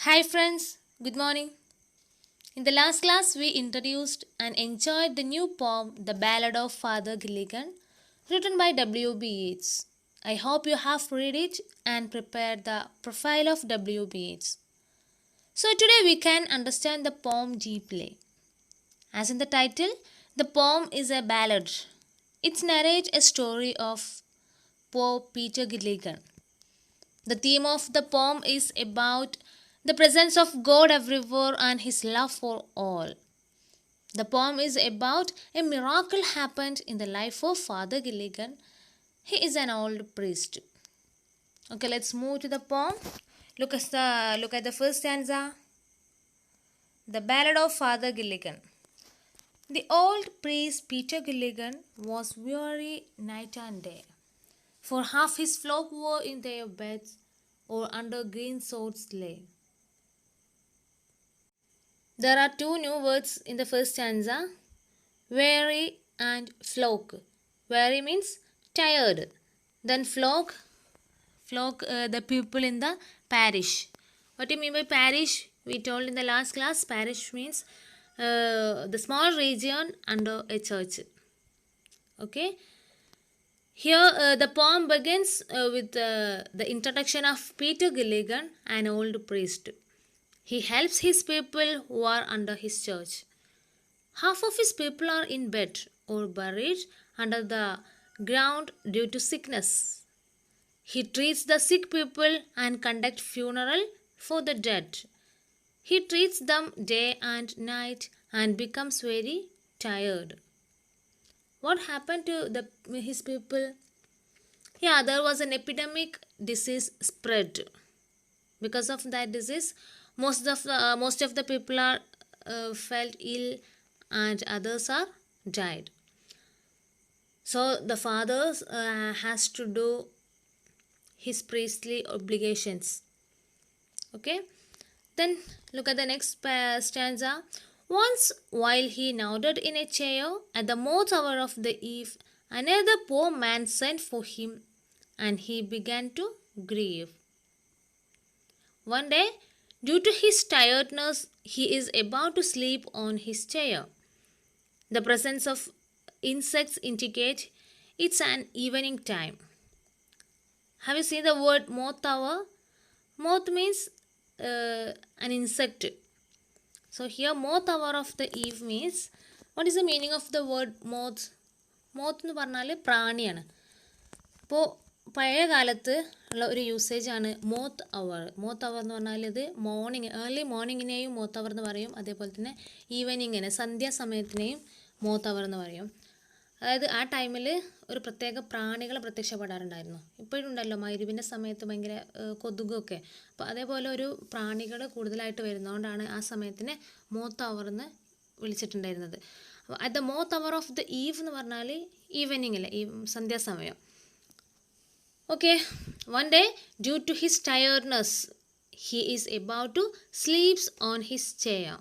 Hi friends, good morning. In the last class, we introduced and enjoyed the new poem, The Ballad of Father Gilligan, written by W.B. Yeats. I hope you have read it and prepared the profile of W.B. Yeats. So today we can understand the poem deeply. As in the title, the poem is a ballad. It narrates a story of poor Peter Gilligan. The theme of the poem is about the presence of God everywhere and his love for all. The poem is about a miracle happened in the life of Father Gilligan. He is an old priest. Okay, let's move to the poem. Look at the first stanza. The Ballad of Father Gilligan. The old priest Peter Gilligan was weary night and day, for half his flock were in their beds or under green swords lay. There are two new words in the first stanza, weary and flock. Weary means tired. Then flock, the people in the parish. What do you mean by parish? We told in the last class, parish means the small region under a church. Okay. Here the poem begins with the introduction of Peter Gilligan, an old priest. He helps his people who are under his church. Half of his people are in bed or buried under the ground due to sickness. He treats the sick people and conducts funeral for the dead. He treats them day and night and becomes very tired. What happened to his people? Yeah, there was an epidemic disease spread. Because of that disease, most of the people are felt ill and others are died. So the father has to do his priestly obligations. Okay. Then look at the next stanza. Once, while he nodded in a chair at the moat hour of the eve, another poor man sent for him, and he began to grieve. One day, due to his tiredness, he is about to sleep on his chair. The presence of insects indicates it's an evening time. Have you seen the word moth hour? Moth means an insect. So here moth hour of the eve means, what is the meaning of the word moth? Moth എന്ന് പറഞ്ഞാൽ പ്രാണിയാണ്. അപ്പോൾ പഴയ കാലത്ത് ഉള്ള ഒരു യൂസേജാണ് moth hour. Moth hour എന്ന് പറഞ്ഞാൽ ഇത് മോർണിംഗ്, ഏർലി മോർണിംഗിനെയും മോത്ത് അവർ എന്ന് പറയും. അതേപോലെ തന്നെ ഈവനിങ്ങിന്, സന്ധ്യാസമയത്തിനെയും മോത്ത് അവർ എന്ന് പറയും. അതായത് ആ ടൈമിൽ ഒരു പ്രത്യേക പ്രാണികൾ പ്രത്യക്ഷപ്പെടാറുണ്ടായിരുന്നു. ഇപ്പോഴും ഉണ്ടല്ലോ മഗ്‌രിബിൻ്റെ സമയത്ത് ഭയങ്കര കൊതുകൊക്കെ. അപ്പോൾ അതേപോലെ ഒരു പ്രാണികൾ കൂടുതലായിട്ട് വരുന്നതുകൊണ്ടാണ് ആ സമയത്തിന് മോത്ത് അവർ എന്ന് വിളിച്ചിട്ടുണ്ടായിരുന്നത്. അപ്പോൾ at the moth hour of the eve എന്ന് പറഞ്ഞാൽ ഈവനിങ്ങിൽ, ഈ സന്ധ്യാസമയം. Okay, one day, due to his tiredness, he is about to sleep on his chair.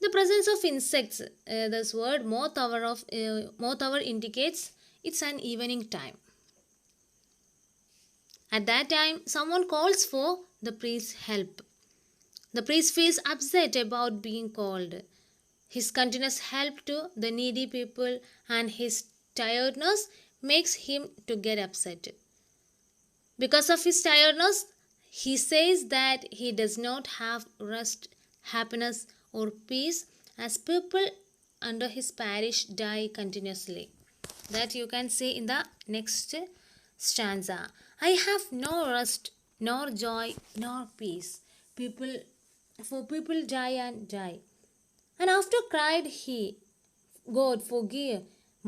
The presence of insects, this word moth hour indicates it's an evening time. At that time, someone calls for the priest's help. The priest feels upset about being called. His continuous help to the needy people and his tiredness makes him to get upset. Because of his tiredness, he says that he does not have rest, happiness, or peace as people under his parish die continuously. That you can see in the next stanza. I have no rest, nor joy, nor peace. People die and die. And after cried he, God forgive,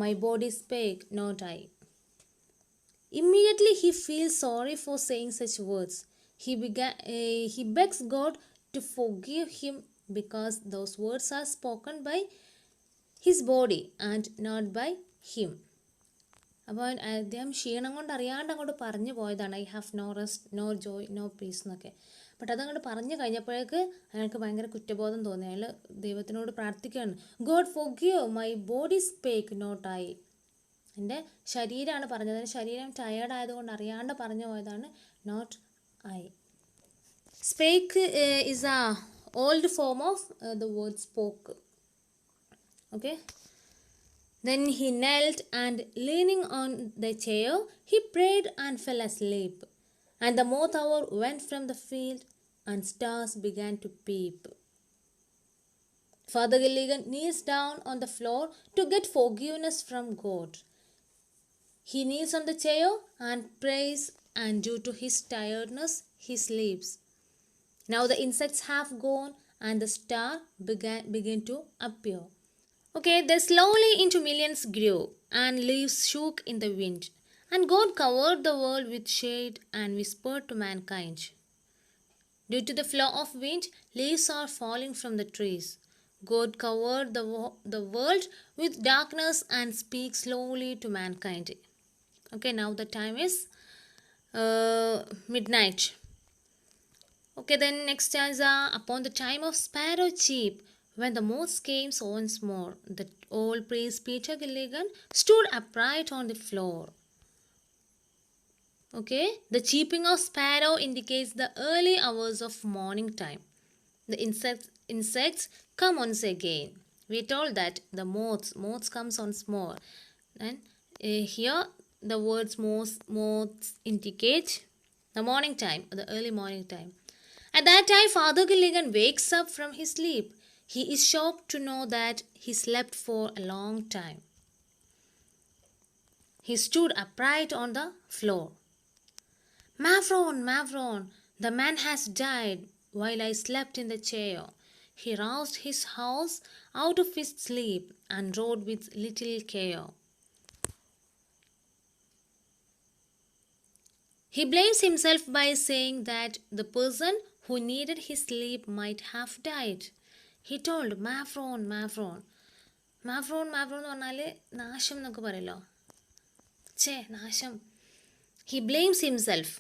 my body spake, not I. Immediately he feels sorry for saying such words. He begs God to forgive him because those words are spoken by his body and not by him. അപ്പോൾ അദ്ദേഹം ക്ഷീണം കൊണ്ട് അറിയാണ്ട് അങ്ങോട്ട് പറഞ്ഞു പോയതാണ്, I have no rest, no joy, no peace എന്നൊക്കെ. But അതങ്ങോട്ട് പറഞ്ഞു കഴിഞ്ഞപ്പോഴേക്ക് അയാൾക്ക് ഭയങ്കര കുറ്റബോധം തോന്നി. അയാൾ ദൈവത്തിനോട് പ്രാർത്ഥിക്കുകയാണ്, God forgive my body spake not I. എൻ്റെ ശരീരമാണ് പറഞ്ഞത്, ശരീരം ടയേർഡ് ആയതുകൊണ്ട് അറിയാണ്ട് പറഞ്ഞു പോയതാണ്, not I. Spake is a old form of the word spoke. Okay. Then he knelt and leaning on the chair, he prayed and fell asleep. And the moth hour went from the field and stars began to peep. Father Gilligan kneels down on the floor to get forgiveness from God. He kneels on the chair and prays, and due to his tiredness, he sleeps. Now the insects have gone and the star began to appear. Okay, they slowly into millions grew, and leaves shook in the wind. And God covered the world with shade and whispered to mankind. Due to the flow of wind, leaves are falling from the trees. God covered the world with darkness and speaks slowly to mankind. Okay, now the time is midnight. Okay, then next stanza. Upon the time of sparrow cheep, when the moths came once more, the old priest Peter Gilligan stood upright on the floor. Okay, the cheeping of sparrow indicates the early hours of morning time. The insects come once again. We told that the moths comes once more. And here the words moths indicate the morning time, the early morning time. At that time, Father Gilligan wakes up from his sleep. He is shocked to know that he slept for a long time. He stood upright on the floor. Mavrone, Mavrone, the man has died while I slept in the chair. He roused his horse out of his sleep and rode with little care. He blames himself by saying that the person who needed his sleep might have died. He told Mavrone, Mavrone. Mavrone, Mavrone എന്ന് പറഞ്ഞാൽ നാശം എന്നൊക്കെ പറയല്ലോ. നാശം. He blames himself.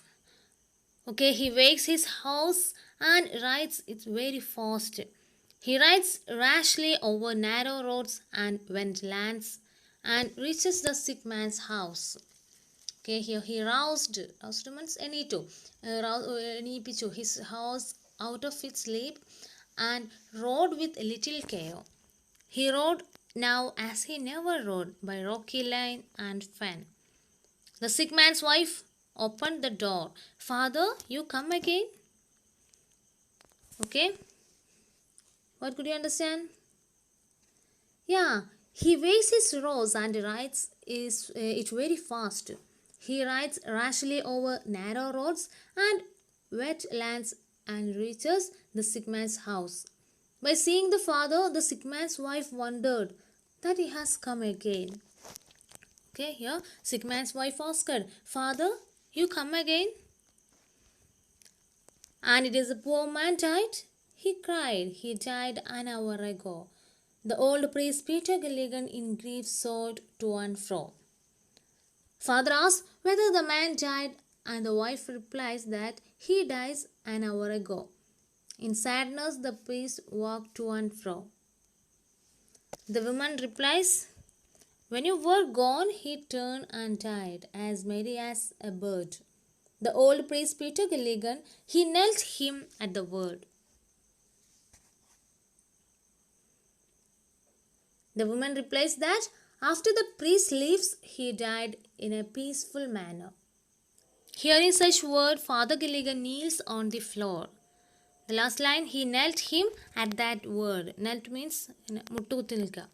Okay, he wakes his horse and rides it very fast. He rides rashly over narrow roads and wetlands and reaches the sick man's house. Okay, here he roused means eneepichu his horse out of its sleep and rode with little care. He rode now as he never rode, by rocky lane and fen. The sick man's wife opened the door. Father, you come again? Okay, what could you understand? Yeah, he wakes his horse and rides it very fast. He rides rashly over narrow roads and wet lands and reaches the sick man's house. By seeing the father, the sick man's wife wondered that he has come again. Okay, here sick man's wife asked, Father, you come again? And it is a poor man died? He cried, he died an hour ago. The old priest Peter Gilligan in grief soared to and fro. Father asks whether the man died, and the wife replies that he dies an hour ago. In sadness, the priest walked to and fro. The woman replies, when you were gone, he turned and died, as merry as a bird. The old priest Peter Gilligan, he knelt him at the word. The woman replies that after the priest leaves, he died in a peaceful manner. Hearing such word, Father Gilligan kneels on the floor. The last line, he knelt him at that word. Knelt means മുട്ടുകുത്തി നിൽക്കുക.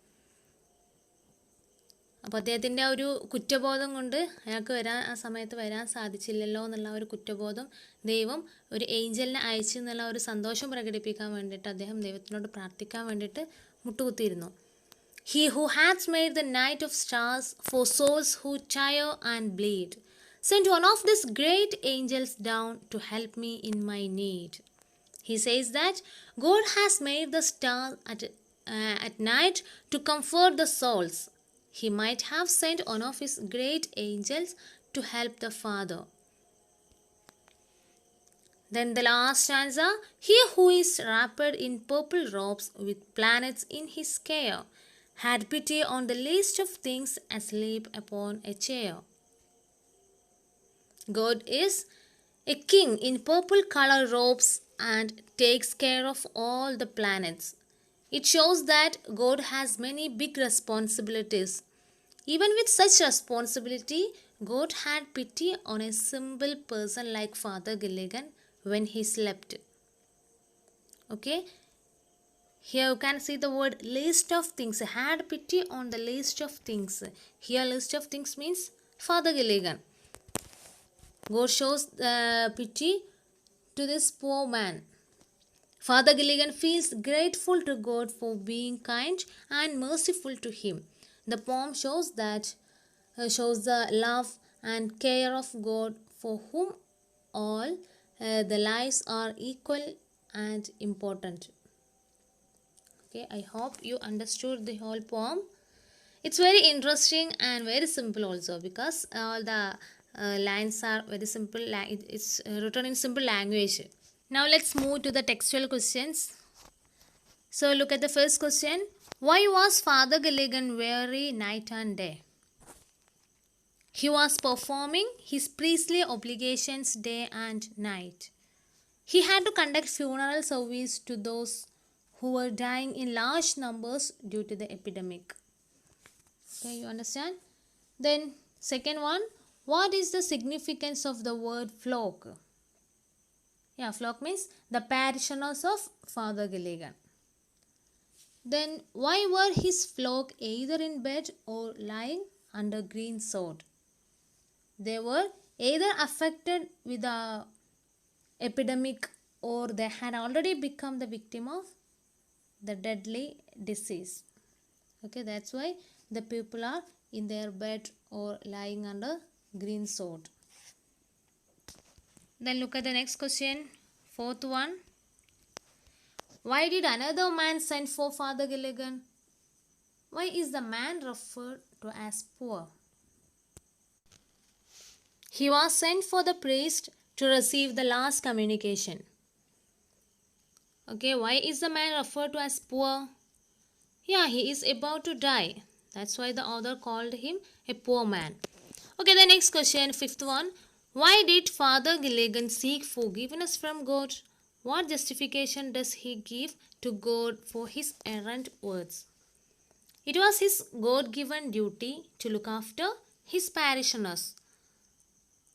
അപ്പോൾ അദ്ദേഹത്തിൻ്റെ ഒരു കുറ്റബോധം കൊണ്ട് അയാൾക്ക് ആ സമയത്ത് വരാൻ സാധിച്ചില്ലല്ലോ എന്നുള്ള ഒരു കുറ്റബോധം ദൈവം ഒരു ഏഞ്ചലിനെ അയച്ചു എന്നുള്ള ഒരു സന്തോഷം പ്രകടിപ്പിക്കാൻ വേണ്ടിയിട്ട് അദ്ദേഹം ദൈവത്തിനോട് പ്രാർത്ഥിക്കാൻ വേണ്ടിയിട്ട് മുട്ടുകുത്തിയിരുന്നു. He who hath made the night of stars for souls who tire and bleed, sent one of these great angels down to help me in my need. He says that God has made the stars at night to comfort the souls. He might have sent one of his great angels to help the Father. Then the last stanza, he who is wrapped in purple robes with planets in his care, had pity on the least of things asleep upon a chair. God is a king in purple color robes and takes care of all the planets. It shows that God has many big responsibilities. Even with such responsibility, God had pity on a simple person like Father Gilligan when he slept. Okay, here you can see the word list of things. Had pity on the list of things. Here, list of things means Father Gilligan. God shows pity to this poor man. Father Gilligan feels grateful to God for being kind and merciful to him. The poem shows the love and care of God for whom all the lives are equal and important. Okay, I hope you understood the whole poem. It's very interesting and very simple also, because all the lines are very simple. It's written in simple language. Now let's move to the textual questions. So look at the first question. Why was Father Gilligan weary night and day? He was performing his priestly obligations day and night. He had to conduct funeral service to those who were dying in large numbers due to the epidemic. Okay, you understand? Then second one, what is the significance of the word flock? Yeah, flock means the parishioners of Father Gilligan. Then why were his flock either in bed or lying under green sword? They were either affected with the epidemic or they had already become the victim of the deadly disease. Okay, that's why the people are in their bed or lying under green sword. Then look at the next question, fourth one. Why did another man send for Father Gilligan? Why is the man referred to as poor? He was sent for the priest to receive the last communication. Okay, why is the man referred to as poor? Yeah, he is about to die. That's why the author called him a poor man. Okay, the next question, fifth one. Why did Father Gilligan seek forgiveness from God? What justification does he give to God for his errant words? It was his God-given duty to look after his parishioners.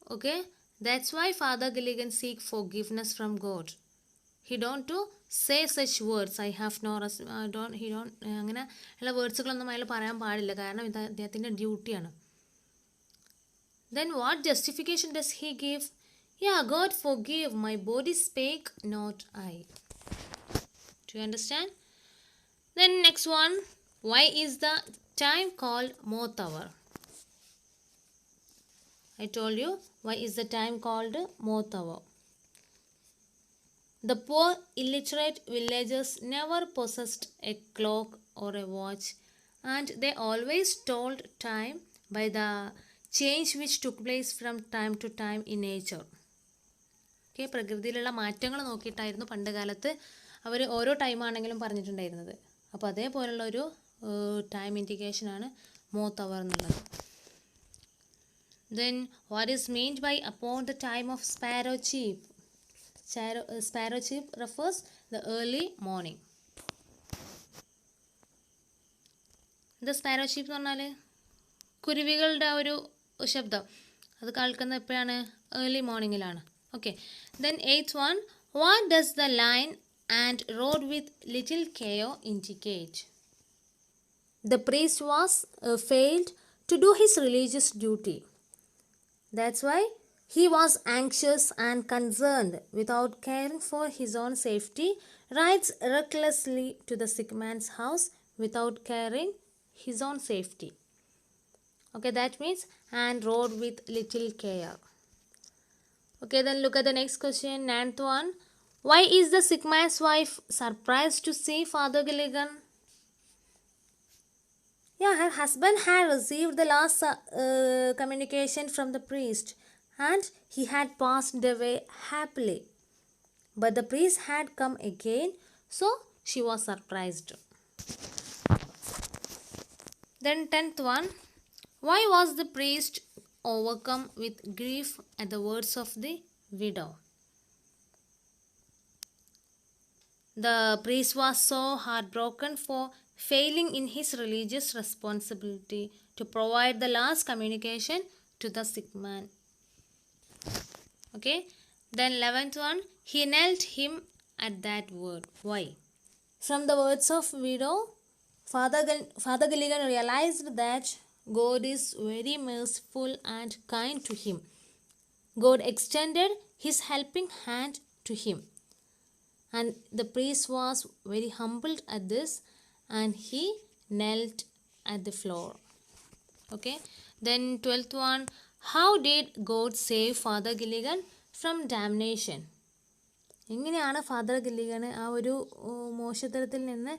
Okay, that's why Father Gilligan seek forgiveness from God. He don't to say such words. I have no he don't അങ്ങനെ ഉള്ള വേർഡ്സുകളൊന്നും അയാൾ പറയാൻ പാടില്ല, കാരണം ഇത് അദ്ദേഹത്തിൻ്റെ ഡ്യൂട്ടിയാണ്. Then what justification does he give? Yeah, God forgive, my body spake, not I. Do you understand? Then next one, why is the time called Moth hour? I told you, why is the time called Moth hour? The poor illiterate villagers never possessed a clock or a watch, and they always told time by the change which took place from time to time in nature. Okay, പ്രകൃതിയിലുള്ള മാറ്റങ്ങൾ നോക്കിയിട്ടായിരുന്നു പണ്ട് കാലത്ത് അവർ ഓരോ ടൈമാണെങ്കിലും പറഞ്ഞിട്ടുണ്ടായിരുന്നത്. അപ്പോൾ അതേപോലുള്ള ഒരു time ഇൻഡിക്കേഷനാണ് moth hour എന്നുള്ളത്. Then what is meant by upon the time of sparrow cheep? Sparrow cheep refers the early morning. The sparrow cheep എന്ന് പറഞ്ഞാൽ കുരുവികളുടെ ഒരു ശബ്ദം അത് കേൾക്കുന്നത് എപ്പോഴാണ്? ഏർലി മോർണിംഗിലാണ്. Okay, then eighth one, what does the line and road with little chaos indicate? The priest was failed to do his religious duty. That's why he was anxious and concerned, without caring for his own safety, rides recklessly to the sick man's house without caring his own safety. Okay, that means and rode with little care. Okay, then look at the next question, ninth one. Why is the sick man's wife surprised to see Father Gilligan? Yeah, her husband had received the last communication from the priest and he had passed away happily. But the priest had come again, so she was surprised. Then 10th one. Why was the priest overcome with grief at the words of the widow? The priest was so heartbroken for failing in his religious responsibility to provide the last communication to the sick man. Okay, then 11th one, he knelt him at that word. Why? From the words of widow, Father Gilligan realized that God is very merciful and kind to him. God extended his helping hand to him, and the priest was very humbled at this, and he knelt at the floor. Okay, then 12th one, how did God save Father Gilligan from damnation? എങ്ങനെയാണ് father ഗില്ലിഗന് ആ ഒരു മോശത്തരത്തിൽ നിന്ന്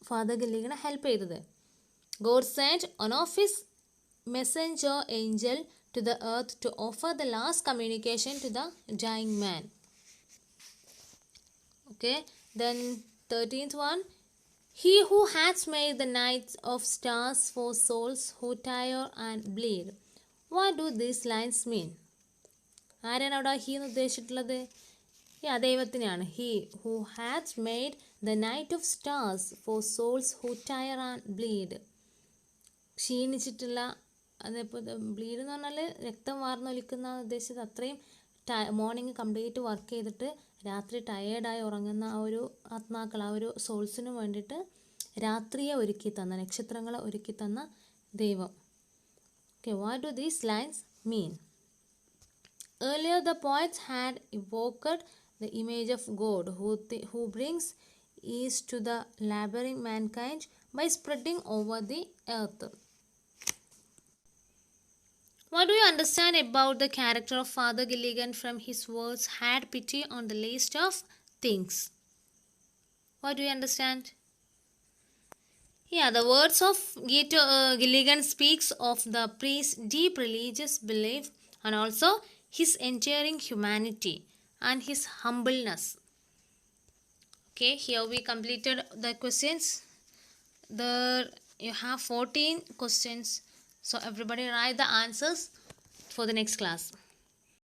father ഗില്ലിഗനെ help ചെയ്തത്? God sent one of his messenger angel to the earth to offer the last communication to the dying man. Okay, then 13th one, he who has made the nights of stars for souls who tire and bleed. What do these lines mean? ആരാണ് അവിടെ he എന്ന് ഉദ്ദേശിച്ചിട്ടുള്ളത്? ദൈവത്തിനെയാണ്. He who has made the night of stars for souls who tire and bleed. ക്ഷീണിച്ചിട്ടുള്ള, അതേപോലെ bleed എന്ന് പറഞ്ഞാൽ രക്തം വാർന്നൊലിക്കുന്ന ഉദ്ദേശിച്ചത്. അത്രയും മോർണിംഗ് കംപ്ലീറ്റ് വർക്ക് ചെയ്തിട്ട് രാത്രി ടയേർഡായി ഉറങ്ങുന്ന ആ ഒരു ആത്മാക്കൾ, ആ ഒരു സോൾസിന് വേണ്ടിയിട്ട് രാത്രിയെ ഒരുക്കി തന്ന, നക്ഷത്രങ്ങളെ ഒരുക്കി തന്ന ദൈവം. Okay, what do these lines mean? Earlier the poets had evoked the image of God who brings ease to the laboring mankind by spreading over the earth. What do you understand about the character of Father Gilligan from his words, had pity on the least of things? What do you understand? The words of Gilligan speaks of the priest's deep religious belief and also his enduring humanity and his humbleness. Okay, here we completed the questions. There you have 14 questions. So everybody write the answers for the next class.